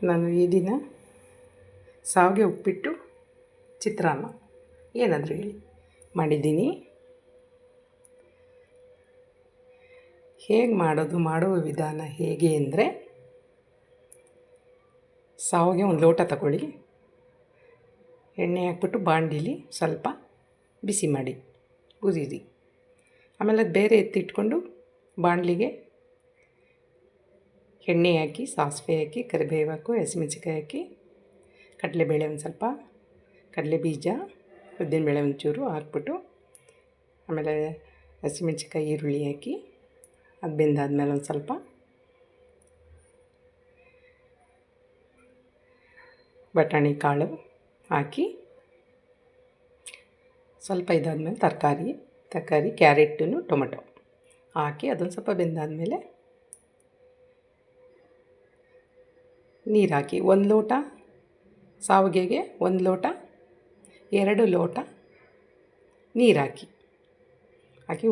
ನಾನು ಈ ದಿನ ಶಾವಿಗೆ ಉಪ್ಪಿಟ್ಟು ಚಿತ್ರಾನ್ನ ಏನಾದರೂ ಹೇಳಿ ಮಾಡಿದ್ದೀನಿ. ಹೇಗೆ ಮಾಡುವ ವಿಧಾನ ಹೇಗೆ ಅಂದರೆ, ಶಾವಿಗೆ ಒಂದು ಲೋಟ ತಗೊಳ್ಳಿ, ಎಣ್ಣೆ ಹಾಕ್ಬಿಟ್ಟು ಬಾಣಲಿಲಿ ಸ್ವಲ್ಪ ಬಿಸಿ ಮಾಡಿ ಕುದೀರಿ. ಆಮೇಲೆ ಅದು ಬೇರೆ ಎತ್ತಿಟ್ಕೊಂಡು ಬಾಣಲಿಗೆ ಎಣ್ಣೆ ಹಾಕಿ, ಸಾಸಿವೆ ಹಾಕಿ, ಕರಿಬೇವು ಹಾಕು, ಹಸಿಮೆಣಸಿನ್ಕಾಯಿ ಹಾಕಿ, ಕಡಲೆಬೇಳೆ ಒಂದು ಸ್ವಲ್ಪ, ಕಡಲೆ ಬೀಜ, ಉದ್ದಿನಬೇಳೆ ಒಂಚೂರು ಹಾಕ್ಬಿಟ್ಟು, ಆಮೇಲೆ ಹಸಿಮೆಣಸಿನ್ಕಾಯಿ, ಈರುಳ್ಳಿ ಹಾಕಿ, ಅದು ಬೆಂದಾದ್ಮೇಲೆ ಒಂದು ಸ್ವಲ್ಪ ಬಟಾಣಿ ಕಾಳು ಹಾಕಿ, ಸ್ವಲ್ಪ ಇದಾದಮೇಲೆ ತರಕಾರಿ ಕ್ಯಾರೆಟು ಟೊಮೆಟೊ ಹಾಕಿ ಅದೊಂದು ಸ್ವಲ್ಪ ಬೆಂದಾದಮೇಲೆ ನೀರು ಹಾಕಿ, 1 ಲೋಟ ಶಾವಿಗೆಗೆ 1 ಲೋಟ 2 ಲೋಟ ನೀರು ಹಾಕಿ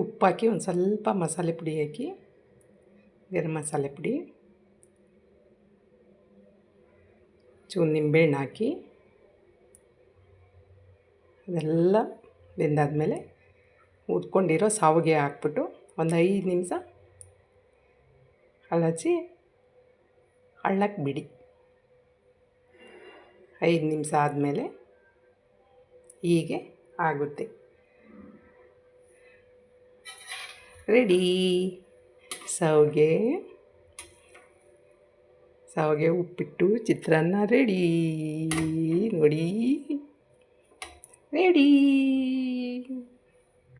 ಉಪ್ಪು ಹಾಕಿ, ಒಂದು ಸ್ವಲ್ಪ ಮಸಾಲೆ ಪುಡಿ ಹಾಕಿ, ಗರಂ ಮಸಾಲೆ ಪುಡಿ, ಚೂರು ನಿಂಬೆಹಣ್ಣು ಹಾಕಿ, ಅದೆಲ್ಲ ಬೆಂದಾದಮೇಲೆ ಉದ್ಕೊಂಡಿರೋ ಶಾವಿಗೆ ಹಾಕ್ಬಿಟ್ಟು ಒಂದು 5 ನಿಮಿಷ ಹಚ್ಚಿ ಹಳ್ಳಕ್ಕೆ ಬಿಡಿ. 5 ನಿಮಿಷ ಆದಮೇಲೆ ಹೀಗೆ ಆಗುತ್ತೆ, ರೆಡಿ ಶಾವಿಗೆ ಉಪ್ಪಿಟ್ಟು ಚಿತ್ರಾನ್ನ ರೆಡಿ. ನೋಡಿ, ರೆಡಿ.